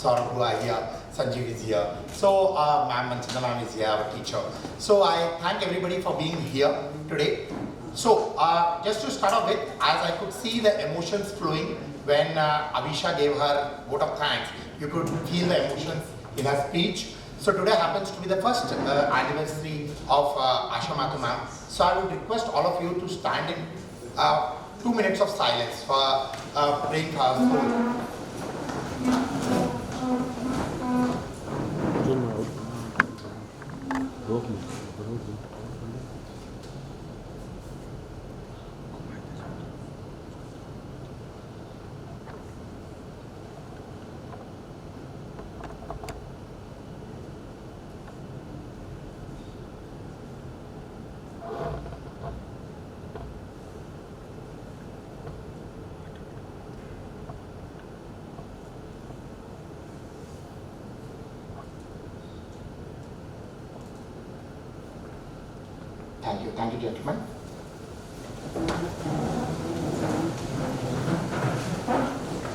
Saurabh is here, Sanjeev is here. So ma'am Manchanda ma'am is here, our teacher. So I thank everybody for being here today. So just to start off with, as I could see the emotions flowing when Avisha gave her vote of thanks, you could feel the emotions in her speech. So today happens to be the first anniversary of Asha Mathur ma'am. So I would request all of you to stand in 2 minutes of silence for praying for her soul. Thank you, gentlemen.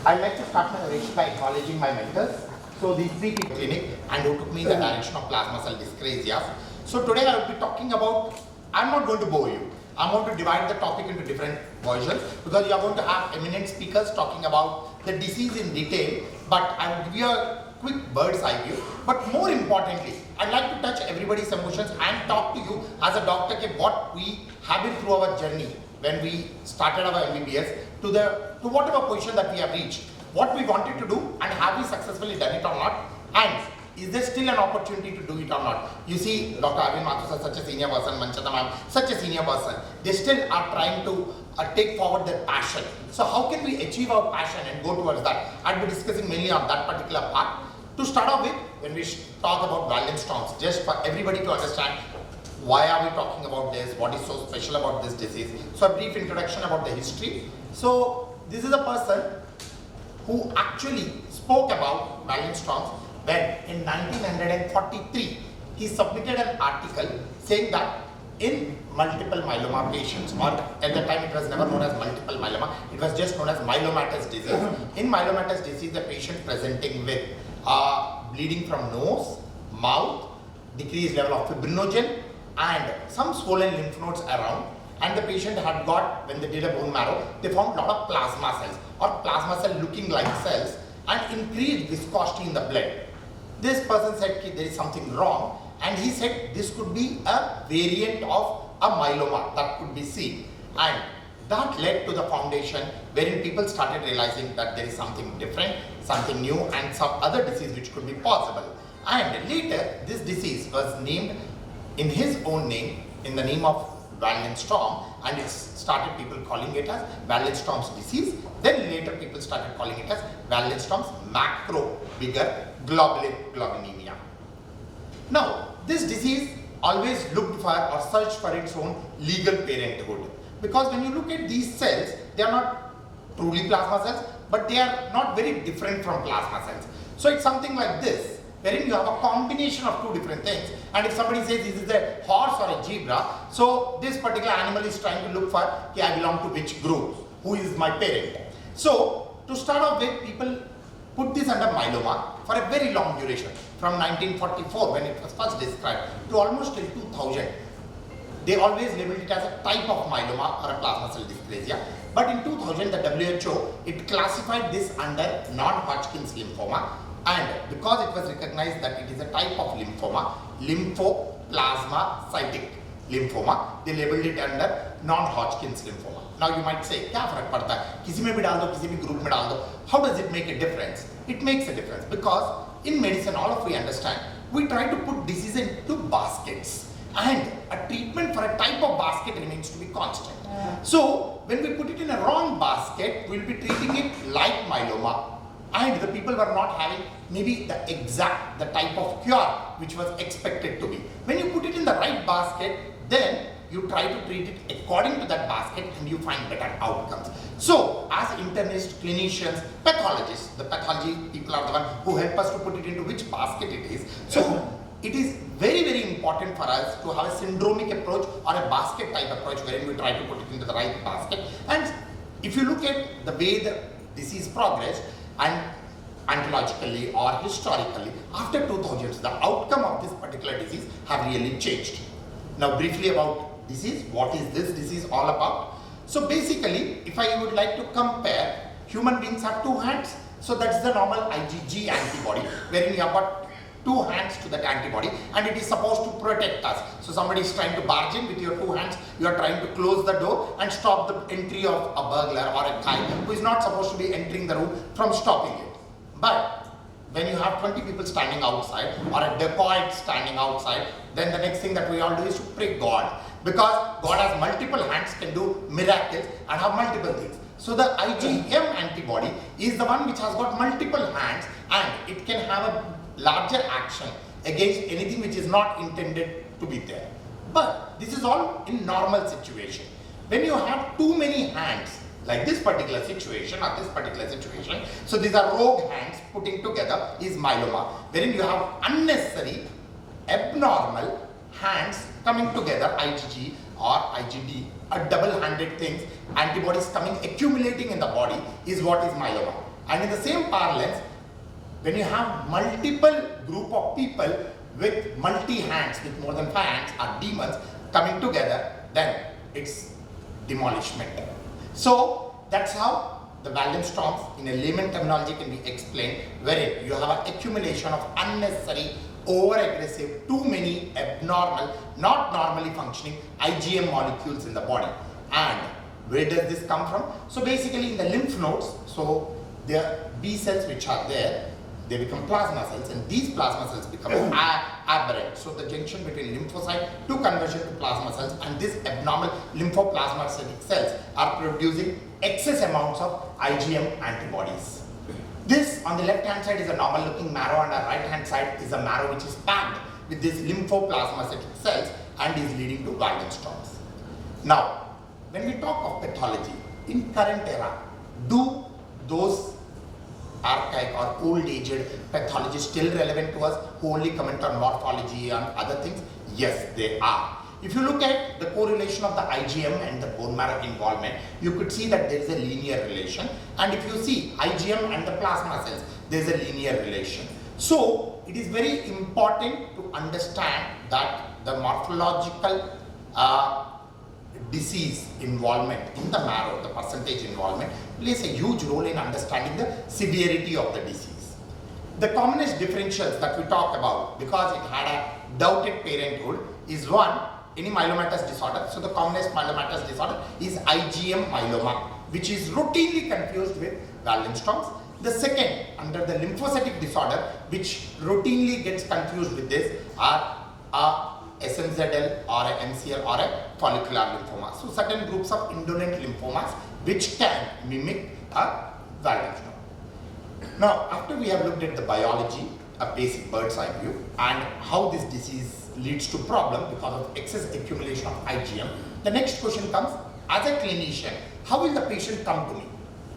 I'd like to start my oration by acknowledging my mentors. So these three people in clinic and who took me in the direction of plasma cell dyscrasias. So today I will be talking about, I'm not going to bore you. I'm going to divide the topic into different versions because you are going to have eminent speakers talking about the disease in detail, but I will give you a quick bird's eye view. But more importantly, I'd like to touch everybody's emotions and talk to you as a doctor what we have been through our journey when we started our MBBS to whatever position that we have reached, what we wanted to do and have we successfully done it or not, and is there still an opportunity to do it or not. You see, Dr. Mathur is such a senior person, Manchanda ma'am, such a senior person. They still are trying to take forward their passion. So how can we achieve our passion and go towards that? I'll be discussing mainly on that particular part. To start off with, when we talk about valence storms, just for everybody to understand why are we talking about this, what is so special about this disease. So a brief introduction about the history. So this is a person who actually spoke about valence storms when in 1943 he submitted an article saying that in multiple myeloma patients, or at the time it was never known as multiple myeloma, it was just known as myelomatous disease. In myelomatous disease, the patient presenting with bleeding from nose, mouth, decreased level of fibrinogen and some swollen lymph nodes around, and the patient had got, when they did a bone marrow, they found a lot of plasma cells or plasma cell looking like cells and increased viscosity in the blood. This person said there is something wrong, and he said this could be a variant of a myeloma that could be seen, and that led to the foundation wherein people started realizing that there is something different, something new and some other disease which could be possible. And later this disease was named in his own name, in the name of valence storm, and it started people calling it as valence storms disease. Then later people started calling it as valence storms macro bigger globulinemia. Now this disease always looked for or searched for its own legal parenthood, because when you look at these cells, they are not truly plasma cells, but they are not very different from plasma cells. So it's something like this, wherein you have a combination of two different things, and if somebody says this is a horse or a zebra, so this particular animal is trying to look for, okay, I belong to which group, who is my parent. So to start off with, people put this under myeloma for a very long duration, from 1944 when it was first described to almost till 2000. They always labeled it as a type of myeloma or a plasma cell dyscrasia. But in 2000, the WHO, it classified this under non-Hodgkin's lymphoma, and because it was recognized that it is a type of lymphoma, lymphoplasmacytic lymphoma, they labeled it under non-Hodgkin's lymphoma. Now you might say, क्या फर्क पड़ता है? किसी में भी डाल दो, किसी भी group में डाल दो. How does it make a difference? It makes a difference because in medicine, all of we understand, we try to put disease into baskets, and a treatment for a type of basket remains to be constant. So when we put it in a wrong basket, we'll be treating it like myeloma, and the people were not having maybe the type of cure which was expected to be. When you put it in the right basket, then you try to treat it according to that basket and you find better outcomes. So as internists, clinicians, pathologists, the pathology people are the one who help us to put it into which basket it is. So it is very, very important for us to have a syndromic approach or a basket type approach wherein we try to put it into the right basket. And if you look at the way the disease progressed, and ontologically or historically, after 2000s, the outcome of this particular disease have really changed. Now briefly about disease, what is this disease all about? So basically, if I would like to compare, human beings have two hands, so that's the normal IgG antibody, wherein you have got two hands to that antibody and it is supposed to protect us. So somebody is trying to barge in with your two hands, you are trying to close the door and stop the entry of a burglar or a guy who is not supposed to be entering the room from stopping it. But when you have 20 people standing outside or a dacoit standing outside, then the next thing that we all do is to pray God. Because God has multiple hands, can do miracles and have multiple things. So the IgM antibody is the one which has got multiple hands and it can have a larger action against anything which is not intended to be there. But this is all in normal situation. When you have too many hands, like this particular situation or this particular situation, so these are rogue hands putting together is myeloma, wherein you have unnecessary, abnormal hands coming together, IgG or IgD, a double-handed things, antibodies coming, accumulating in the body is what is myeloma. And in the same parlance, when you have multiple group of people with multi-hands, with more than 5 hands or demons coming together, then it's demolishment. So that's how the Waldenström's in a layman terminology can be explained, wherein you have an accumulation of unnecessary, over-aggressive, too many abnormal, not normally functioning IgM molecules in the body. And where does this come from? So basically in the lymph nodes, so the B cells which are there, they become plasma cells and these plasma cells become aberrant. So the junction between lymphocyte to conversion to plasma cells and these abnormal lymphoplasmacytic cells are producing excess amounts of IgM antibodies. This on the left hand side is a normal looking marrow and the right hand side is a marrow which is packed with these lymphoplasmacytic cells and is leading to Waldenström's. Now, when we talk of pathology, in current era, do those archaic or old-aged pathologists still relevant to us who only comment on morphology and other things? Yes, they are. If you look at the correlation of the IgM and the bone marrow involvement, you could see that there is a linear relation. And if you see IgM and the plasma cells, there is a linear relation. So, it is very important to understand that the morphological disease involvement in the marrow, the percentage involvement, plays a huge role in understanding the severity of the disease. The commonest differentials that we talk about, because it had a doubted parenthood, is one, any myelomatous disorder. So the commonest myelomatous disorder is IgM myeloma, which is routinely confused with Waldenström's. The second, under the lymphocytic disorder, which routinely gets confused with this, are SMZL or a MCL or a follicular lymphoma. So certain groups of indolent lymphomas which can mimic a Waldenström. Now, after we have looked at the biology, a basic bird's eye view, and how this disease leads to problem because of excess accumulation of IgM, the next question comes, as a clinician, how will the patient come to me?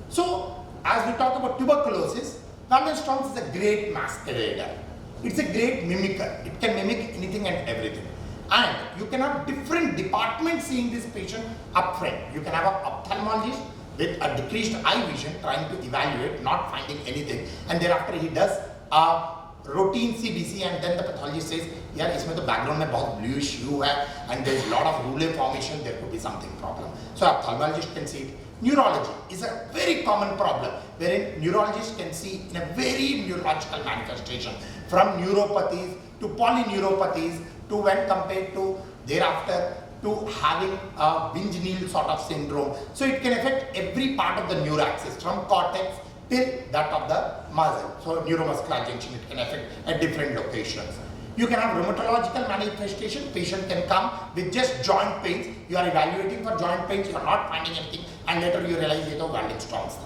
So, as we talk about tuberculosis, Waldenström's is a great masquerader. It's a great mimicker. It can mimic anything and everything. And you can have different departments seeing this patient upfront. You can have an ophthalmologist with a decreased eye vision trying to evaluate, not finding anything. And thereafter he does a routine CBC and then the pathologist says, yeah, इसमें तो background में बहुत bluish hue है and there is a lot of rouleau formation, there could be something problem. So ophthalmologist can see it. Neurology is a very common problem wherein neurologists can see in a very neurological manifestation from neuropathies to polyneuropathies to when compared to thereafter to having a Winge-Neal sort of syndrome. So it can affect every part of the neuraxis from cortex till that of the muscle. So neuromuscular junction, it can affect at different locations. You can have rheumatological manifestation. Patient can come with just joint pains. You are evaluating for joint pains, you are not finding anything, and later you realize it is Waldenström's.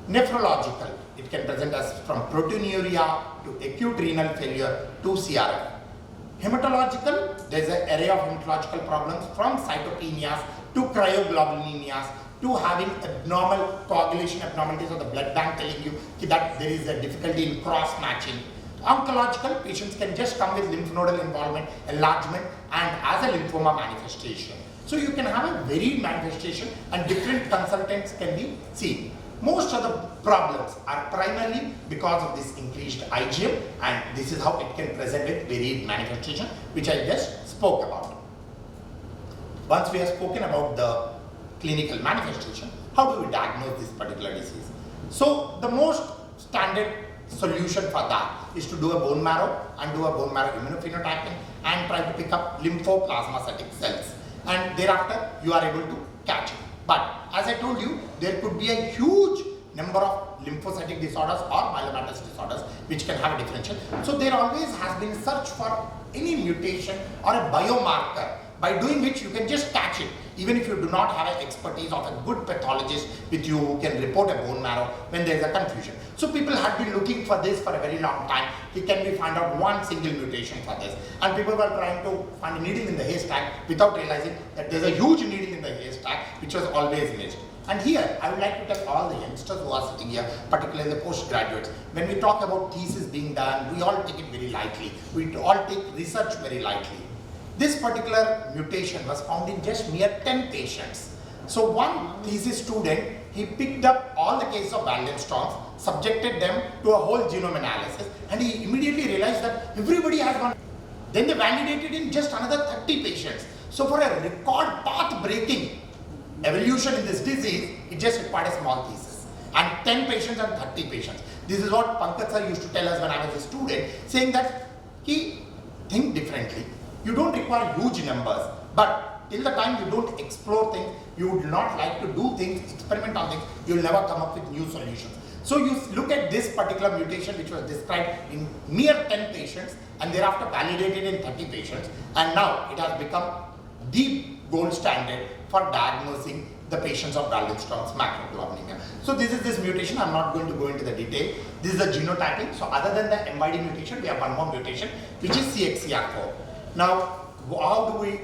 Nephrological, it can present as from proteinuria to acute renal failure to CRF. Hematological, there is an array of hematological problems from cytopenias to cryoglobulinias to having abnormal coagulation abnormalities of the blood bank telling you that there is a difficulty in cross-matching. Oncological, patients can just come with lymph nodal involvement, enlargement and as a lymphoma manifestation. So you can have a varied manifestation and different consultants can be seen. Most of the problems are primarily because of this increased IgM, and this is how it can present with varied manifestation, which I just spoke about. Once we have spoken about the clinical manifestation, how do we diagnose this particular disease? So the most standard solution for that is to do a bone marrow and do a bone marrow immunophenotyping and try to pick up lymphoplasmacytic cells, and thereafter you are able to catch it. But as I told you, there could be a huge number of lymphocytic disorders or myelomatous disorders which can have a differential. So there always has been a search for any mutation or a biomarker by doing which you can just catch it, even if you do not have an expertise of a good pathologist with you who can report a bone marrow when there is a confusion. So people have been looking for this for a very long time. Can we find out one single mutation for this? And people were trying to find a needle in the haystack without realizing that there's a huge needle in the haystack which was always missed. And here, I would like to tell all the youngsters who are sitting here, particularly the postgraduates, when we talk about thesis being done, we all take it very lightly. We all take research very lightly. This particular mutation was found in just mere 10 patients. So one thesis student, he picked up all the cases of Waldenstrom's, subjected them to a whole genome analysis, and he immediately realized that everybody has one. Then they validated in just another 30 patients. So for a record path-breaking evolution in this disease, it just required a small thesis. And 10 patients and 30 patients. This is what Pankaj sir used to tell us when I was a student, saying that he think differently. You don't require huge numbers, but till the time you don't explore things, you would not like to do things, experiment on things, you'll never come up with new solutions. So you look at this particular mutation which was described in mere 10 patients and thereafter validated in 30 patients, and now it has become the gold standard for diagnosing the patients of Waldenstrom's macroglobulinemia. So this is this mutation. I'm not going to go into the detail. This is the genotyping. So other than the MYD mutation, we have one more mutation which is CXCR4. Now, how do we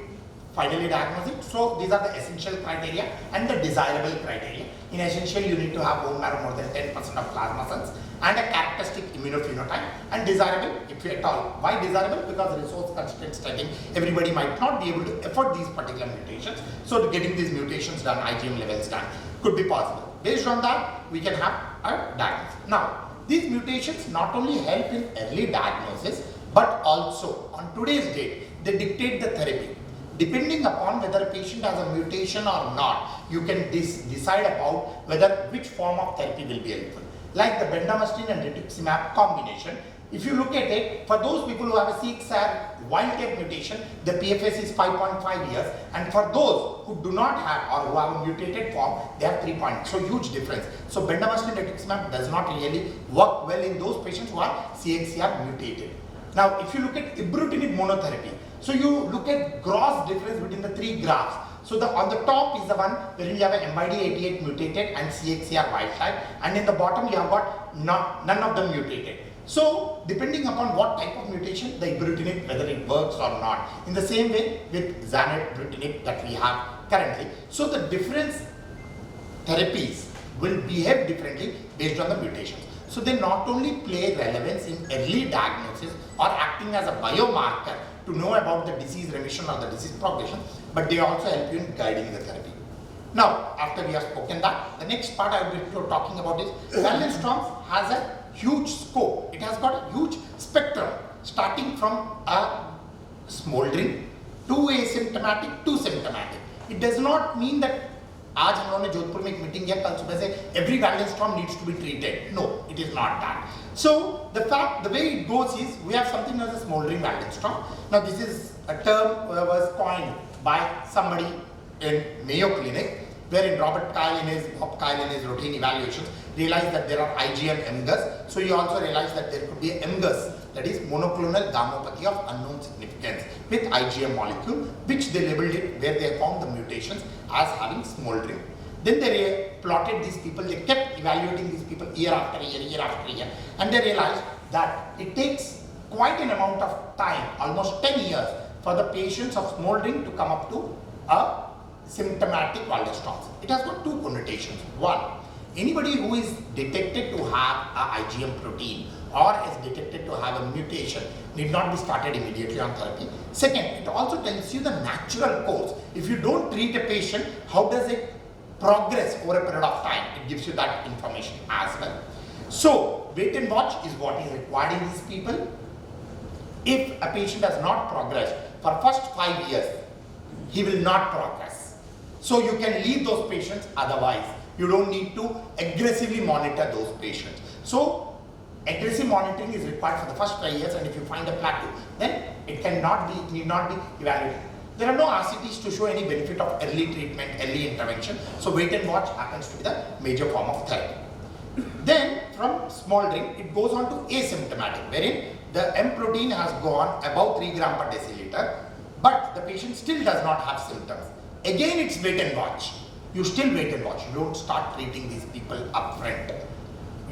finally diagnose it? So these are the essential criteria and the desirable criteria. In essential, you need to have bone marrow more than 10% of plasma cells and a characteristic immunophenotype, and desirable if at all. Why desirable? Because resource constraint setting, everybody might not be able to afford these particular mutations. So getting these mutations done, IgM levels done, could be possible. Based on that, we can have a diagnosis. Now, these mutations not only help in early diagnosis, but also on today's date, they dictate the therapy. Depending upon whether a patient has a mutation or not, you can decide about whether which form of therapy will be helpful. Like the bendamustine and rituximab combination, if you look at it, for those people who have a CXCR wild-type mutation, the PFS is 5.5 years, and for those who do not have or who have a mutated form, they have 3 points. So huge difference. So bendamustine and rituximab does not really work well in those patients who are CXCR mutated. Now, if you look at ibrutinib monotherapy, so you look at gross difference between the three graphs. So on the top is the one where you have a MYD88 mutated and CXCR wild type, and in the bottom you have got none of them mutated. So depending upon what type of mutation, the ibrutinib, whether it works or not. In the same way with zanubrutinib that we have currently. So the different therapies will behave differently based on the mutations. So they not only play relevance in early diagnosis or acting as a biomarker to know about the disease remission or the disease progression, but they also help you in guiding the therapy. Now, after we have spoken that, the next part I will be talking about is Waldenstrom's has a huge scope. It has got a huge spectrum, starting from a smoldering to asymptomatic to symptomatic. It does not mean that आज हम लोगों ने जोधपुर में एक meeting किया कल सुबह से every Waldenstrom needs to be treated. No, it is not that. So the way it goes is we have something known as a smoldering Waldenstrom. Now this is a term was coined by somebody in Mayo Clinic, wherein Bob Kyle in his routine evaluations realized that there are IgM MGUS. So he also realized that there could be a MGUS, that is monoclonal gammopathy of unknown significance with IgM molecule, which they labeled it where they found the mutations as having smoldering. Then they plotted these people, they kept evaluating these people year after year, and they realized that it takes quite an amount of time, almost 10 years, for the patients of smoldering to come up to a symptomatic Waldenstrom's. It has got two connotations. One, anybody who is detected to have a IgM protein or is detected to have a mutation need not be started immediately on therapy. Second, it also tells you the natural course. If you don't treat a patient, how does it progress over a period of time, it gives you that information as well. So wait and watch is what is required in these people. If a patient has not progressed for first 5 years, he will not progress. So you can leave those patients otherwise. You don't need to aggressively monitor those patients. So aggressive monitoring is required for the first 5 years, and if you find a plateau, then it need not be evaluated. There are no RCTs to show any benefit of early treatment, early intervention. So wait and watch happens to be the major form of therapy. Then from smoldering, it goes on to asymptomatic, wherein the M protein has gone above 3 gram per deciliter, but the patient still does not have symptoms. Again, it's wait and watch. You still wait and watch. You don't start treating these people upfront.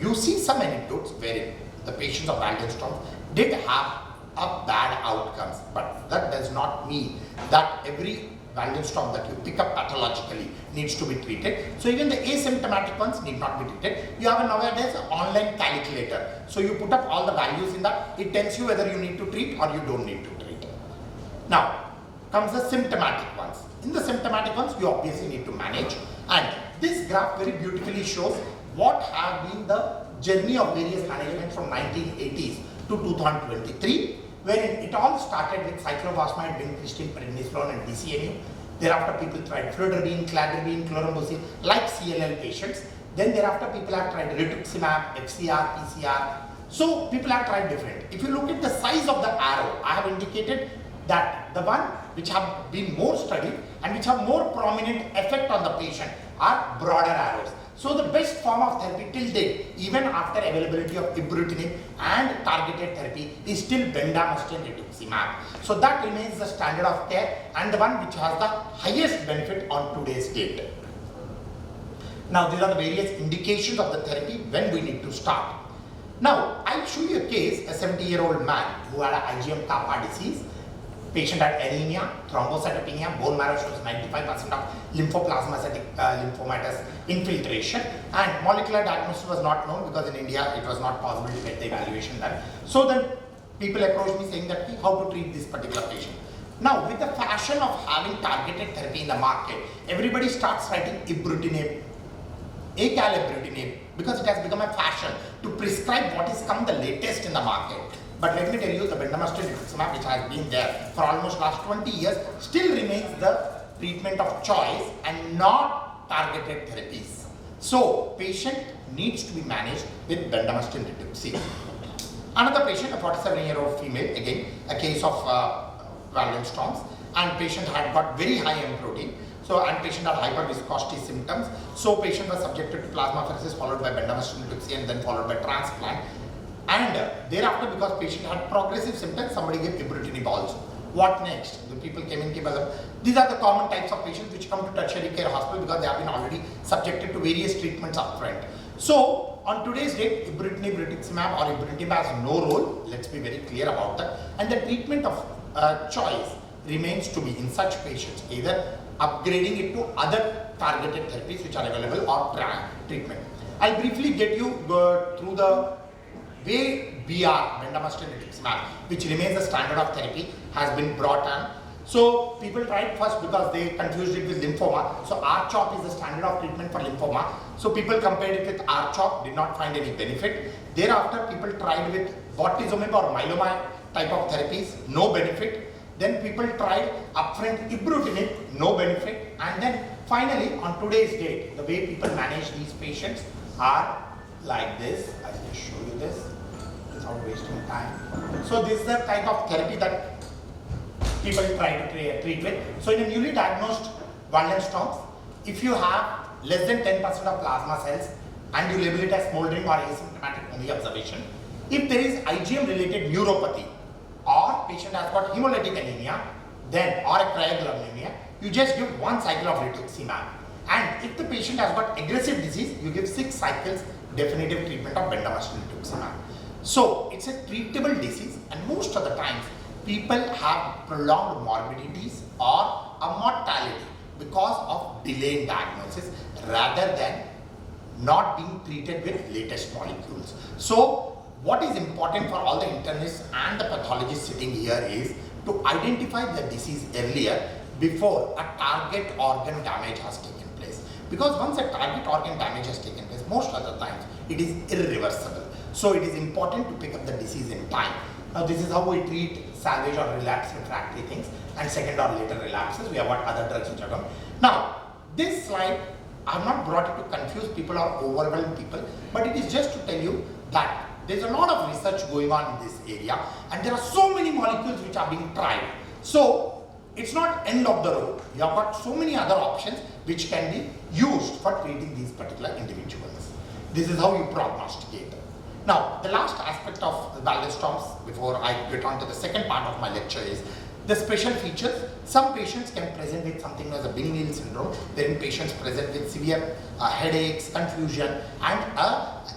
You see some anecdotes wherein the patients of Waldenström did have a bad outcomes, but that does not mean that every Waldenström that you pick up pathologically needs to be treated. So even the asymptomatic ones need not be treated. You have nowadays an online calculator. So you put up all the values in that. It tells you whether you need to treat or you don't need to treat. Now comes the symptomatic ones. In the symptomatic ones, you obviously need to manage. And this graph very beautifully shows what have been the journey of various management from 1980s to 2023. Wherein it all started with cyclophosphamide, vincristine, prednisolone and DCMU. Thereafter people tried fludarabine, cladribine, chlorambucil like CLL patients. Then thereafter people have tried rituximab, FCR, PCR. So people have tried different. If you look at the size of the arrow, I have indicated that the one which have been more studied and which have more prominent effect on the patient are broader arrows. So the best form of therapy till date, even after availability of ibrutinib and targeted therapy, is still bendamustine rituximab. So that remains the standard of care and the one which has the highest benefit on today's date. Now these are the various indications of the therapy when we need to start. Now I'll show you a case, a 70-year-old man who had an IgM kappa disease. Patient had anemia, thrombocytopenia, bone marrow shows 95% of lymphoplasmacytic lymphomatous infiltration, and molecular diagnosis was not known because in India it was not possible to get the evaluation done. So then people approached me saying that how to treat this particular patient. Now with the fashion of having targeted therapy in the market, everybody starts writing ibrutinib, acalabrutinib, because it has become a fashion to prescribe what is come the latest in the market. But let me tell you, the bendamustine rituximab, which has been there for almost last 20 years, still remains the treatment of choice and not targeted therapies. So, patient needs to be managed with bendamustine rituximab. Another patient, a 47-year-old female, again, a case of Waldenström's, and patient had got very high M protein. So, and patient had hyperviscosity symptoms. So, patient was subjected to plasmapheresis followed by bendamustine rituximab and then followed by transplant. And thereafter, because patient had progressive symptoms, somebody gave ibrutinib also. What next? The people came in, these are the common types of patients which come to tertiary care hospital because they have been already subjected to various treatments upfront. So, on today's date, ibrutinib, rituximab or ibrutinib has no role. Let's be very clear about that. And the treatment of choice remains to be in such patients, either upgrading it to other targeted therapies which are available or treatment. I'll briefly get you through the way BR, bendamustine rituximab, which remains the standard of therapy, has been brought on. So people tried first because they confused it with lymphoma. So R-CHOP is the standard of treatment for lymphoma. So people compared it with R-CHOP, did not find any benefit. Thereafter, people tried with bortezomib or myeloma type of therapies, no benefit. Then people tried upfront ibrutinib, no benefit. And then finally, on today's date, the way people manage these patients are like this. I'll just show you this without wasting time. So this is the type of therapy that people try to treat with. So in a newly diagnosed Waldenström's, if you have less than 10% of plasma cells and you label it as smoldering or asymptomatic only observation, if there is IgM related neuropathy or patient has got hemolytic anemia, then or a cryoglobulinemia, you just give 1 cycle of rituximab. And if the patient has got aggressive disease, you give 6 cycles definitive treatment of bendamustine rituximab. So it's a treatable disease, and most of the times people have prolonged morbidities or a mortality because of delayed diagnosis rather than not being treated with latest molecules. So what is important for all the internists and the pathologists sitting here is to identify the disease earlier before a target organ damage has taken place. Because once a target organ damage has taken place, most other times it is irreversible. So it is important to pick up the disease in time. Now this is how we treat salvage or relapse refractory things, and second or later relapses. We have got other drugs which are coming. Now this slide, I have not brought it to confuse people or overwhelm people, but it is just to tell you that there is a lot of research going on in this area, and there are so many molecules which are being tried. So it's not end of the road. You have got so many other options which can be used for treating these particular individuals. This is how you prognosticate. Now, the last aspect of the Waldenstrom's before I get on to the second part of my lecture is the special features. Some patients can present with something known as a Bing-Neal syndrome, wherein patients present with severe headaches, confusion, and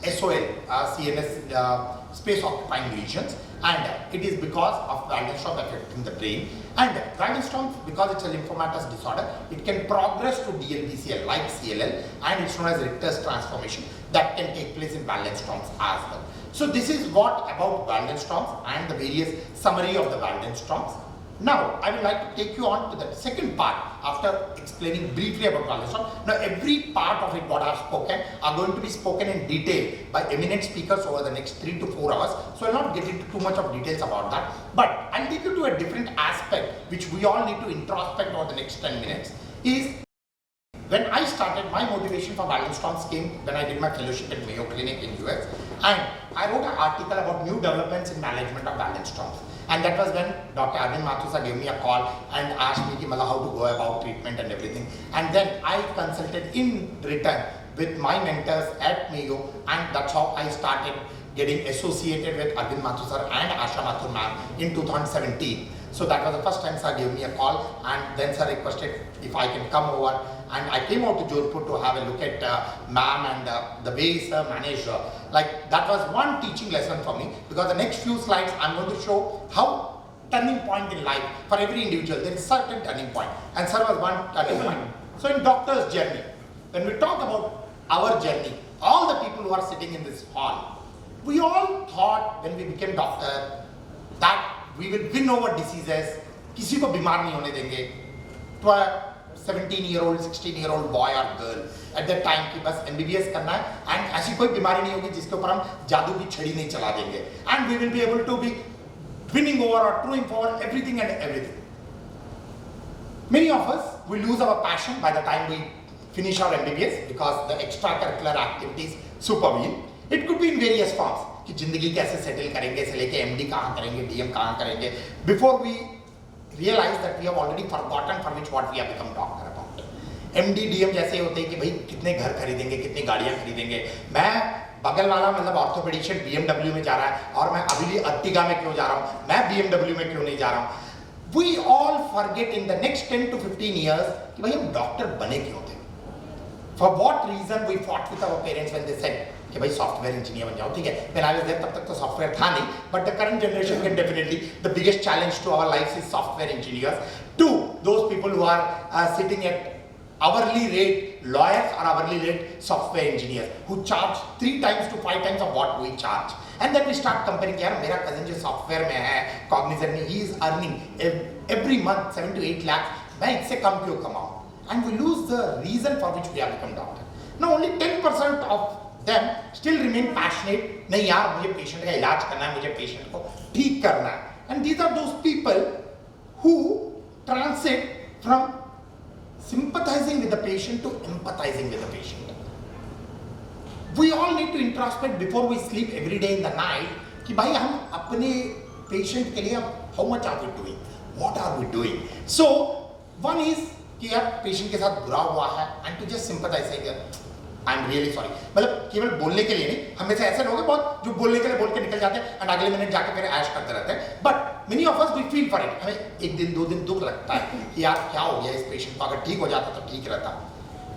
SOL, CNS space-occupying lesions, and it is because of Waldenstrom affecting the brain. And Waldenstrom, because it's a lymphomatous disorder, it can progress to DLBCL like CLL, and it's known as Richter's transformation that can take place in Waldenstrom's as well. So this is what about Waldenstrom's and the various summary of the Waldenstrom's. Now, I would like to take you on to the second part after explaining briefly about Waldenstrom. Now, every part of it what I have spoken are going to be spoken in detail by eminent speakers over the next 3 to 4 hours. So, I will not get into too much of details about that. But I will take you to a different aspect which we all need to introspect over the next 10 minutes is when I started, my motivation for Waldenstrom's came when I did my fellowship at Mayo Clinic in US, and I wrote an article about new developments in management of Waldenstrom's. And that was when Dr. Mathur gave me a call and asked me how to go about treatment and everything. And then I consulted in return with my mentors at Mayo, and that's how I started getting associated with Mathur and Asha Mathur ma'am in 2017. So that was the first time sir gave me a call, and then sir requested if I can come over, and I came out to Jodhpur to have a look at ma'am and the way sir managed her. Like that was one teaching lesson for me, because the next few slides I'm going to show how turning point in life for every individual. There is certain turning point, and sir was one turning point. So in doctor's journey, when we talk about our journey, all the people who are sitting in this hall, we all thought when we became doctor that we will win over diseases, किसी को बीमार नहीं होने देंगे. To a 17-year-old, 16-year-old boy or girl at that time कि बस MBBS करना है, and ऐसी कोई बीमारी नहीं होगी जिसके ऊपर हम जादू की छड़ी नहीं चला देंगे, and we will be able to be winning over or triumphing over everything and everything. Many of us, we lose our passion by the time we finish our MBBS because the extracurricular activities supervene. It could be in various forms. कि जिंदगी कैसे settle करेंगे से लेके MD कहाँ करेंगे, DM कहाँ करेंगे. Before we realize that we have already forgotten for which what we have become doctor about. MD DM जैसे होते हैं कि भाई कितने घर खरीदेंगे, कितनी गाड़ियाँ खरीदेंगे. मैं बगल वाला मतलब ऑर्थोपेडिशियन BMW में जा रहा है और मैं अभी भी अर्टिगा में क्यों जा रहा हूँ, मैं BMW में क्यों नहीं जा रहा हूँ. We all forget in the next 10 to 15 years कि भाई हम डॉक्टर बने क्यों थे. For what reason we fought with our parents when they said कि भाई सॉफ्टवेयर इंजीनियर बन जाओ. ठीक है, when I was there तब तक तो सॉफ्टवेयर था नहीं, but the current generation can definitely, the biggest challenge to our lives is software engineers. To those people who are sitting at hourly rate lawyers or hourly rate software engineers who charge 3 times to 5 times of what we charge. And then we start comparing, यार मेरा cousin जो software में है, cognizant में, he is earning every month 7 to 8 lakhs, मैं इससे कम क्यों कमाऊँ? And we lose the reason for which we have become doctor. Now only 10% of them still remain passionate. नहीं यार मुझे पेशेंट का इलाज करना है, मुझे पेशेंट को ठीक करना है. And these are those people who transit from sympathizing with the patient to empathizing with the patient. We all need to introspect before we sleep every day in the night कि भाई हम अपने patient के लिए how much are we doing? What are we doing? So one is कि यार patient के साथ बुरा हुआ है and to just sympathize say I am really sorry. मतलब केवल बोलने के लिए नहीं, हम में से ऐसे लोग हैं बहुत जो बोलने के लिए बोल के निकल जाते हैं एंड अगले मिनट जाके फिर ऐश करते रहते हैं. But many of us we feel for it. हमें एक दिन 2 दिन दुख लगता है कि यार क्या हो गया इस पेशेंट को, अगर ठीक हो जाता तो ठीक रहता.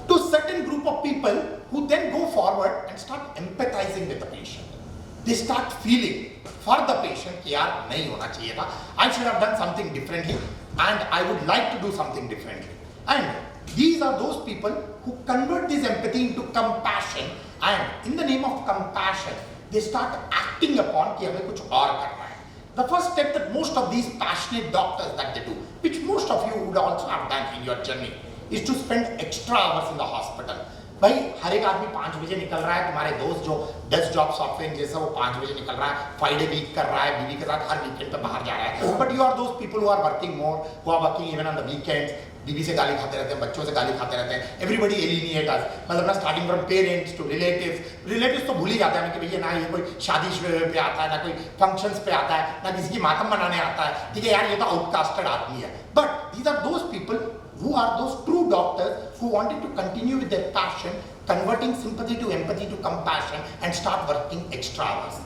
To certain group of people who then go forward and start empathising with the patient. They start feeling for the patient कि यार नहीं होना चाहिए था, I should have done something differently and I would like to do something differently. And these are those people who convert this empathy into compassion, and in the name of compassion they start acting upon कि हमें कुछ और करना है. The first step that most of these passionate doctors that they do, which most of you would also have done in your journey, is to spend extra hours in the hospital. भाई हर एक आदमी 5 बजे निकल रहा है, तुम्हारे दोस्त जो 10 जॉब सॉफ्टवेयर जैसा वो 5 बजे निकल रहा है, 5 डे वीक कर रहा है, बीवी के साथ हर वीकेंड पे बाहर जा रहा है, but you are those people who are working more, who are working even on the weekends, बीवी से गाली खाते रहते हैं, बच्चों से गाली खाते रहते हैं, एवरीबडी एलिनिएट अस, मतलब ना starting from parents to relatives तो भूल ही जाते हैं कि भैया ना ये कोई शादी पे आता है, ना कोई फंक्शंस पे आता है, ना किसी की मातम मनाने आता है, ठीक है यार ये तो आउटकास्टेड आदमी है, but these are those people who are those true doctors who wanted to continue with their passion, converting sympathy to empathy to compassion and start working extra hours.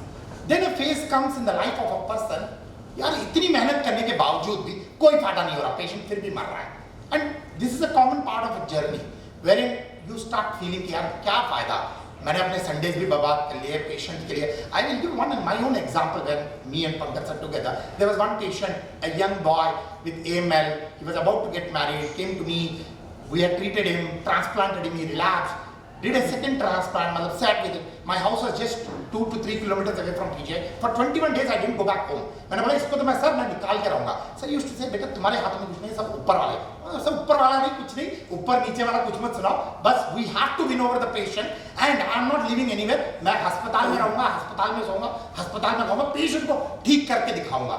Then a phase comes in the life of a person, यार इतनी मेहनत करने के बावजूद भी कोई फायदा नहीं हो रहा, पेशेंट फिर भी मर रहा है. And this is a common part of a journey wherein you start feeling कि यार क्या फायदा, मैंने अपने संडेज भी बर्बाद कर लिए पेशेंट के लिए. I will give my own example when me and Pankaj are together. There was one patient, a young boy with AML. He was about to get married, came to me. We had treated him, transplanted him, he relapsed. Did a second transplant, मतलब sat with it. My house was just 2 to 3 kilometers away from PGI. For 21 days I didn't go back home. मैंने बोला इसको तो मैं sir मैं निकाल के रहूँगा. Sir used to say बेटा तुम्हारे हाथ में कुछ नहीं, सब ऊपर वाले. सब ऊपर वाला नहीं, कुछ नहीं, ऊपर नीचे वाला कुछ मत सुनाओ. बस we have to win over the patient and I am not living anywhere. मैं अस्पताल में रहूँगा, अस्पताल में सोऊंगा, अस्पताल में रहूँगा, पेशेंट को ठीक करके दिखाऊंगा.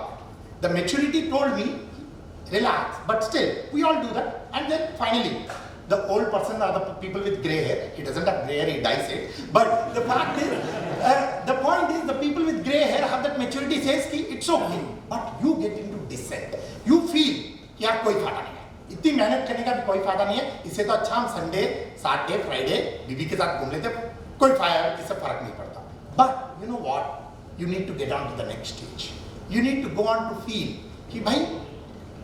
The maturity told me relax, but still we all do that. And then finally the old person or the people with grey hair, he doesn't have grey hair, he dyes it, but the fact is, the point is the people with grey hair have that maturity, says कि it's okay, but you get into dissent, you feel कि यार कोई फायदा नहीं है, इतनी मेहनत करने का भी कोई फायदा नहीं है, इससे तो अच्छा हम संडे, सैटरडे, फ्राइडे बीवी के साथ घूम लेते, कोई फायदा, इससे फर्क नहीं पड़ता. But you know what, you need to get on to the next stage, you need to go on to feel कि भाई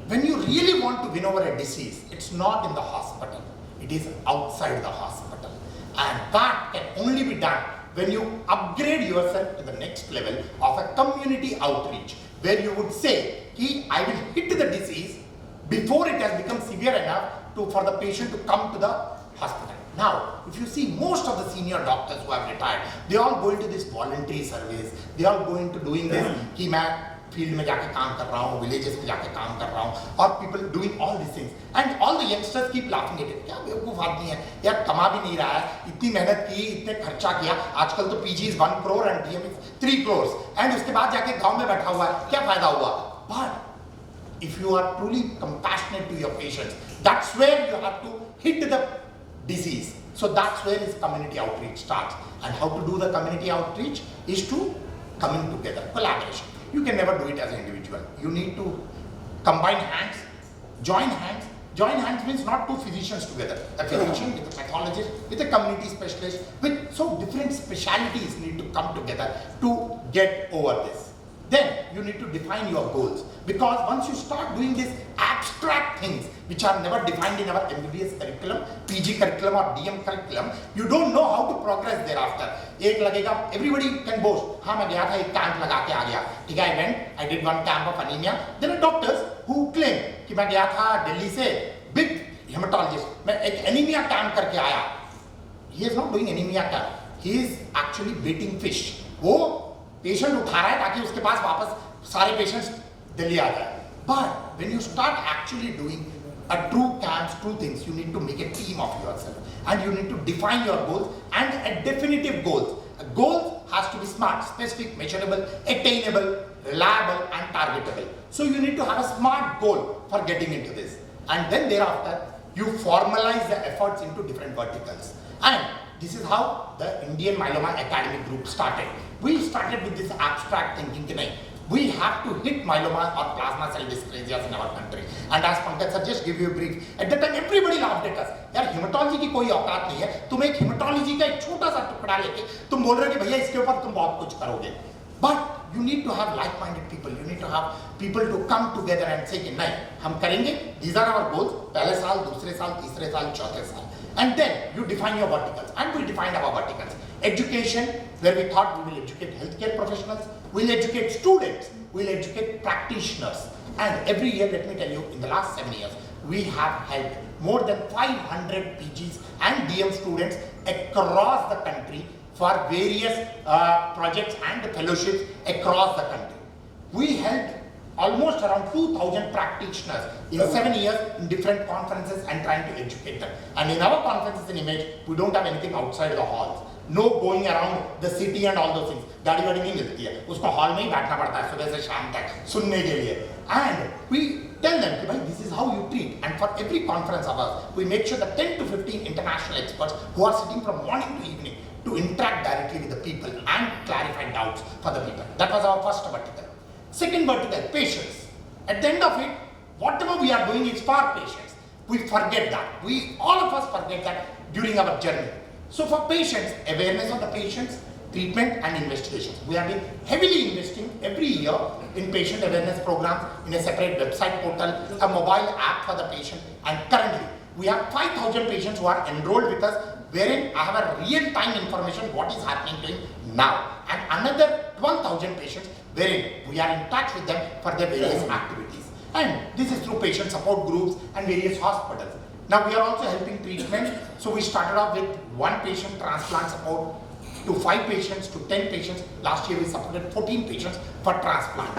when you really want to win over a disease, it's not in the hospital, it is outside the hospital. And that can only be done when you upgrade yourself to the next level of a community outreach, where you would say, I will hit the disease before it has become severe enough for the patient to come to the hospital. Now, if you see most of the senior doctors who have retired, they all go into this voluntary service, they all go into doing this, कि मैं field में जाके काम कर रहा हूँ, villages में जाके काम कर रहा हूँ, और people doing all this things and all the youngsters keep laughing at it. क्या बेवकूफ आदमी है यार, कमा भी नहीं रहा है, इतनी मेहनत की, इतने खर्चा किया, आजकल तो PG is 1 crore and DM is 3 crores and उसके बाद जाके गांव में बैठा हुआ है, क्या फायदा हुआ. But if you are truly compassionate to your patients, that's where you have to hit the disease. So that's where this community outreach starts. And how to do the community outreach is to come in together, collaboration. You can never do it as an individual. You need to combine hands, join hands. Join hands means not two physicians together. A physician with a pathologist, with a community specialist, with so different specialities need to come together to get over this. Then you need to define your goals, because once you start doing these abstract things which are never defined in our MBBS curriculum, PG curriculum or DM curriculum, you don't know how to progress thereafter. एक लगेगा, everybody can boast, हाँ मैं गया था एक camp लगा के आ गया, ठीक है, I did one camp of anemia. There are doctors who claim कि मैं गया था दिल्ली से, big hematologist, मैं एक anemia camp करके आया. He is not doing anemia camp, he is actually baiting fish. वो पेशेंट उठा रहा है ताकि उसके पास वापस सारे पेशेंट्स दिल्ली आ जाए. But when you start actually doing a true camps, true things, you need to make a team of yourself and you need to define your goals and a definitive goals. A goal has to be smart, specific, measurable, attainable, reliable and targetable. So you need to have a smart goal for getting into this, and then thereafter you formalize the efforts into different verticals. And this is how the Indian Myeloma Academic Group started. We started with this abstract thinking कि we have to hit myeloma or plasma cell dyscrasias in our country. And as Pankaj sir just give you a brief, at that time everybody laughed at us. यार hematology की कोई औकात नहीं है, तुम एक hematology का एक छोटा सा टुकड़ा लेके तुम बोल रहे हो कि भैया इसके ऊपर तुम बहुत कुछ करोगे. But you need to have like-minded people. You need to have people to come together and say कि नहीं हम करेंगे. These are our goals. पहले साल, दूसरे साल, तीसरे साल, चौथे साल. And then you define your verticals, and we defined our verticals. Education, where we thought we will educate healthcare professionals, we'll educate students, we'll educate practitioners. And every year, let me tell you, in the last 7 years, we have helped more than 500 PGs and DM students across the country for various projects and fellowships across the country. We helped almost around 2,000 practitioners in 7 years in different conferences and trying to educate them. And in our conferences in Image, we don't have anything outside the halls. No going around the city and all those things. गाड़ी वाड़ी नहीं मिलती है, उसको hall में ही बैठना पड़ता है सुबह से शाम तक सुनने के लिए. And we tell them कि भाई this is how you treat. And for every conference of us, we make sure that 10 to 15 international experts who are sitting from morning to evening to interact directly with the people and clarify doubts for the people. That was our first vertical. Second vertical, patients. At the end of it, whatever we are doing is for patients. We forget that. All of us forget that during our journey. So for patients, awareness of the patients, treatment and investigations. We have been heavily investing every year in patient awareness programs, in a separate website portal, a mobile app for the patient, and currently we have 5,000 patients who are enrolled with us, wherein I have a real-time information what is happening to him now, and another 12,000 patients wherein we are in touch with them for their various activities. And this is through patient support groups and various hospitals. Now we are also helping treatment. So we started off with 1 patient transplant support, to 5 patients, to 10 patients. Last year we supported 14 patients for transplant.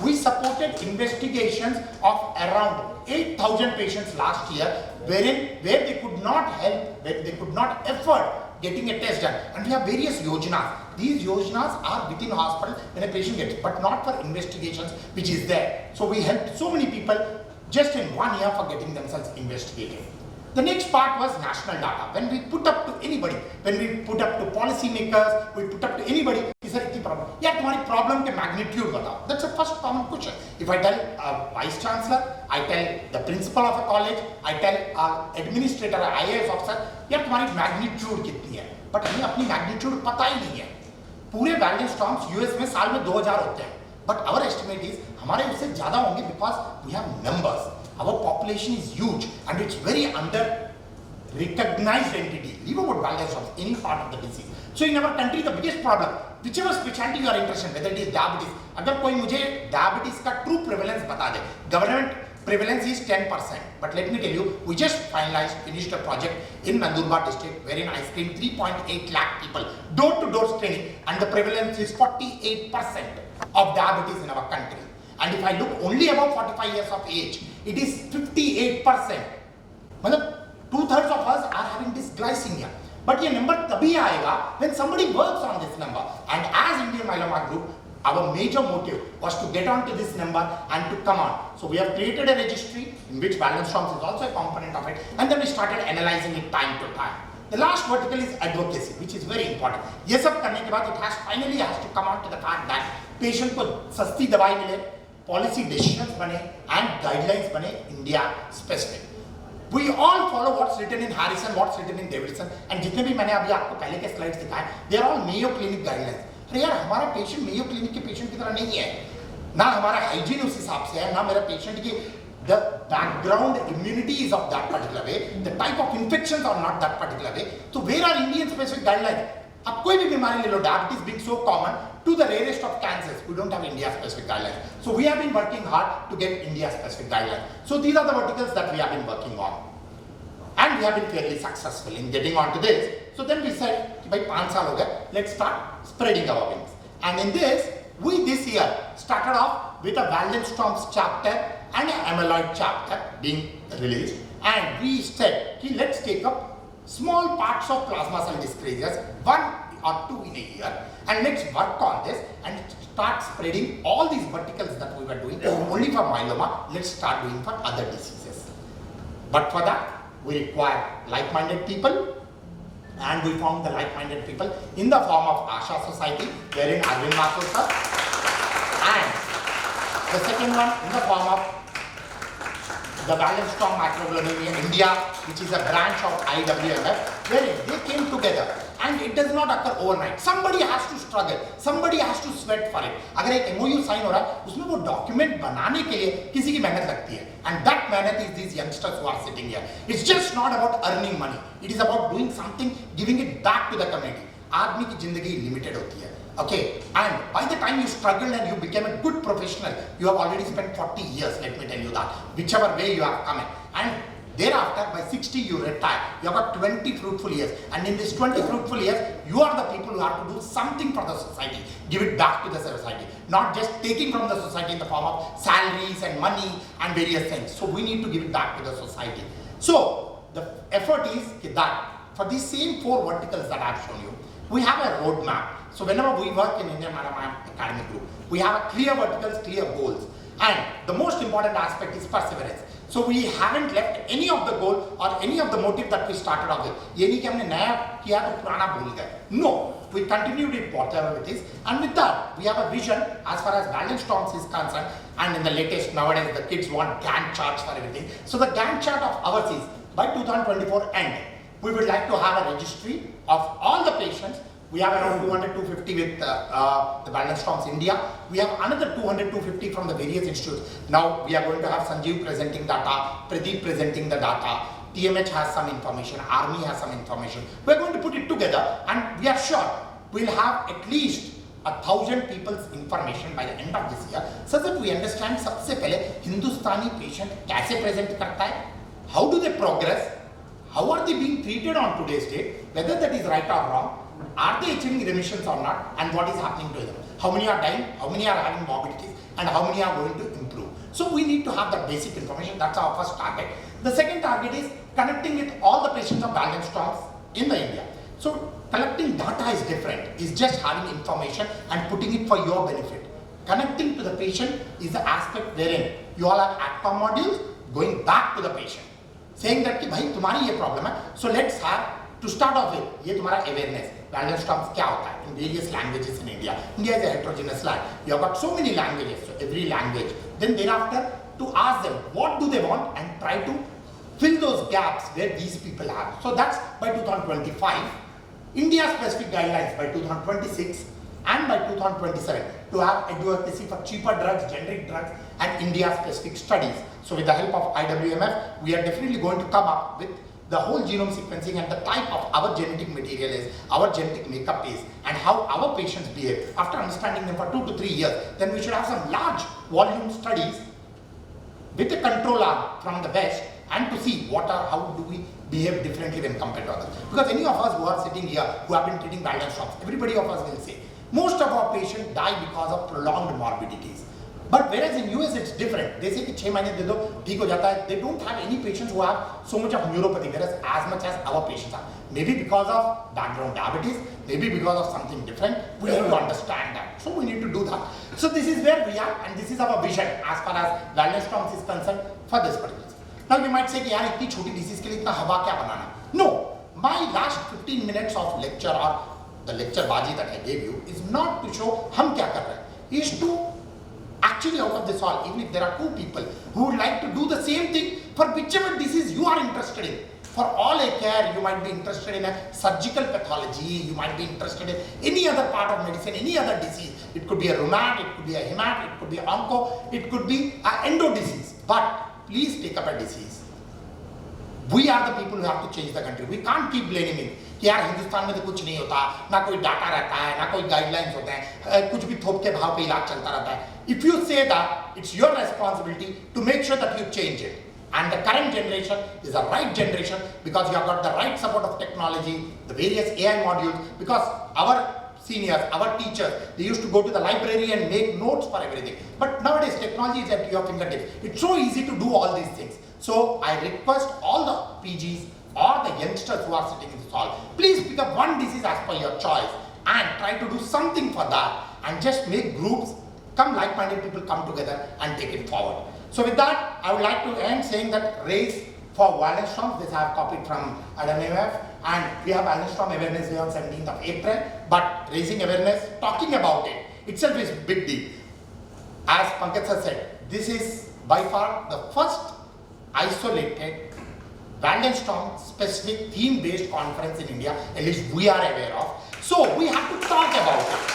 We supported investigations of around 8,000 patients last year, where they could not help, where they could not afford getting a test done. And we have various yojanas. These yojanas are within hospital when a patient gets, but not for investigations which is there. So we helped so many people just in 1 year for getting themselves investigated. The next part was national data. When we put up to anybody, when we put up to policy makers, we put up to anybody, is there any problem? Yeah, तुम्हारी problem के magnitude बताओ. That's the first common question. If I tell a vice chancellor, I tell the principal of a college, I tell an administrator, an IAS officer, यार तुम्हारी magnitude कितनी है? But हमें अपनी magnitude पता ही नहीं है. पूरे valence storms US में साल में 2000 होते हैं. But our estimate is हमारे उससे ज़्यादा होंगे because we have numbers. Our population is huge and it's very under recognized entity. Leave about valence of any part of the disease. So in our country, the biggest problem, whichever specialty you are interested in, whether it is diabetes, अगर कोई मुझे diabetes का true prevalence बता दे, government prevalence is 10%. But let me tell you, we just finished a project in Nandurbar district wherein I screened 3.8 lakh people, door-to-door screening, and the prevalence is 48% of diabetes in our country. And if I look only above 45 years of age, it is 58%. मतलब 2/3 of us are having this glycemia. But ये number तभी आएगा when somebody works on this number. And as Indian Myeloma Group, our major motive was to get onto this number and to come on. So we have created a registry in which valence storms is also a component of it, and then we started analyzing it time to time. The last vertical is advocacy, which is very important. ये सब करने के बाद it finally has to come on to the fact that patient को सस्ती दवाई मिले, policy decisions बने and guidelines बने India specific. We all follow what's written in Harrison, what's written in Davidson, and जितने भी मैंने अभी आपको पहले के slides दिखाए, they are all Mayo Clinic guidelines. अरे यार हमारा patient Mayo Clinic के patient की तरह नहीं है, ना हमारा hygiene उस हिसाब से है, ना मेरा patient की the background immunity is of that particular way, the type of infections are not that particular way. So where are Indian specific guidelines? अब कोई भी बीमारी ले लो, diabetes being so common, to the rarest of cancers, we don't have India specific guidelines. So we have been working hard to get India specific guidelines. So these are the verticals that we have been working on. And we have been fairly successful in getting onto this. So then we said, by 5 saal ho gaye, let's start spreading our wings. And in this, we this year started off with a valence storms chapter and an amyloid chapter being released. And we said, let's take up small parts of plasma cell dyscrasias, 1 or 2 in a year, and let's work on this and start spreading all these verticals that we were doing only for myeloma, let's start doing for other diseases. But for that, we require like-minded people, and we found the like-minded people in the form of Asha Society, wherein Arvind Mathur sir, and the second one in the form of the Valence Storm Microglobulin India, which is a branch of IWMF, wherein they came together. And it does not occur overnight. Somebody has to struggle. Somebody has to sweat for it. अगर एक MOU sign हो रहा है, उसमें वो document बनाने के लिए किसी की मेहनत लगती है. And that मेहनत is these youngsters who are sitting here. It's just not about earning money. It is about doing something, giving it back to the community. आदमी की जिंदगी limited होती है. Okay, and by the time you struggled and you became a good professional, you have already spent 40 years, let me tell you that, whichever way you have come in. And Thereafter, by 60, you retire. You have got 20 fruitful years. And in these 20 fruitful years, you are the people who have to do something for the society. Give it back to the society. Not just taking from the society in the form of salaries and money and various things. So we need to give it back to the society. So the effort is that for these same 4 verticals that I have shown you, we have a roadmap. So whenever we work in Indian Mathematics Academic Group, we have a clear verticals, clear goals. And the most important aspect is perseverance. So we haven't left any of the goal or any of the motive that we started off with. ये नहीं कि हमने नया किया तो पुराना भूल गए. No, we continued it whatever it is. And with that, we have a vision as far as balance storms is concerned. And in the latest nowadays, the kids want Gantt charts for everything. So the Gantt chart of ours is by 2024 end, we would like to have a registry of all the patients. We have around 200, 250 with the balance storms India. We have another 200, 250 from the various institutes. Now we are going to have Sanjeev presenting data, Pradeep presenting the data, TMH has some information, Army has some information. We are going to put it together and we are sure we'll have at least 1,000 people's information by the end of this year, so that we understand सबसे पहले हिंदुस्तानी patient कैसे present करता है, how do they progress, how are they being treated on today's date, whether that is right or wrong, are they achieving remissions or not, and what is happening to them, how many are dying, how many are having morbidities, and how many are going to improve. So we need to have that basic information. That's our first target. The second target is connecting with all the patients of balance storms in the India. So collecting data is different. It's just having information and putting it for your benefit. Connecting to the patient is the aspect wherein you all have ACPA modules going back to the patient, saying that कि भाई तुम्हारी ये problem है. So let's have to start off with ये तुम्हारा awareness. Balance storms क्या होता है in various languages in India. India is a heterogeneous land. You have got so many languages, so every language. Then thereafter to ask them what do they want and try to fill those gaps where these people have. So that's by 2025. India specific guidelines by 2026 and by 2027 to have advocacy for cheaper drugs, generic drugs and India specific studies. So with the help of IWMF, we are definitely going to come up with the whole genome sequencing and the type of our genetic material is, our genetic makeup is, and how our patients behave. After understanding them for 2 to 3 years, then we should have some large volume studies with a control arm from the West and to see how do we behave differently when compared to others. Because any of us who are sitting here who have been treating balance storms, everybody of us will say, most of our patients die because of prolonged morbidities. But whereas in US it's different. They say कि 6 महीने दे दो ठीक हो जाता है. They don't have any patients who have so much of neuropathy, whereas as much as our patients are. Maybe because of background diabetes, maybe because of something different. We need to understand that. So we need to do that. So this is where we are, and this is our vision as far as balance storms is concerned for this particular. Now you might say कि यार इतनी छोटी disease के लिए इतना हवा क्या बनाना? No, my last 15 minutes of lecture or the lecture baji that I gave you is not to show हम क्या कर रहे हैं. Is to actually out of this all, even if there are 2 people who would like to do the same thing for whichever disease you are interested in. For all I care, you might be interested in a surgical pathology, you might be interested in any other part of medicine, any other disease. It could be a rheumat, it could be a hemat, it could be onco, it could be an endo disease. But please take up a disease. We are the people who have to change the country. We can't keep blaming it. कि यार हिंदुस्तान में तो कुछ नहीं होता, ना कोई data रहता है, ना कोई गाइडलाइंस होते हैं, कुछ भी थोप के भाव पे इलाज चलता रहता है. If you say that, it's your responsibility to make sure that you change it. And the current generation is the right generation because you have got the right support of technology, the various AI modules, because our seniors, our teachers, they used to go to the library and make notes for everything. But nowadays technology is at your fingertips. It's so easy to do all these things. So I request all the PGs or the youngsters who are sitting in this hall, please pick up one disease as per your choice and try to do something for that and just make groups, come like-minded people come together and take it forward. So with that, I would like to end saying that race for balance storms, this I have copied from MNAMS, and we have balance storm awareness day on 17th of April, but raising awareness, talking about it itself is big deal. As Pankaj sir said, this is by far the first isolated balance storm specific theme-based conference in India, at least we are aware of. So we have to talk about it.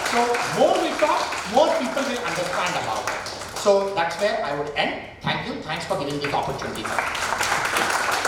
So more we talk, more people will understand about it. So that's where I would end. Thank you. Thanks for giving this opportunity, sir.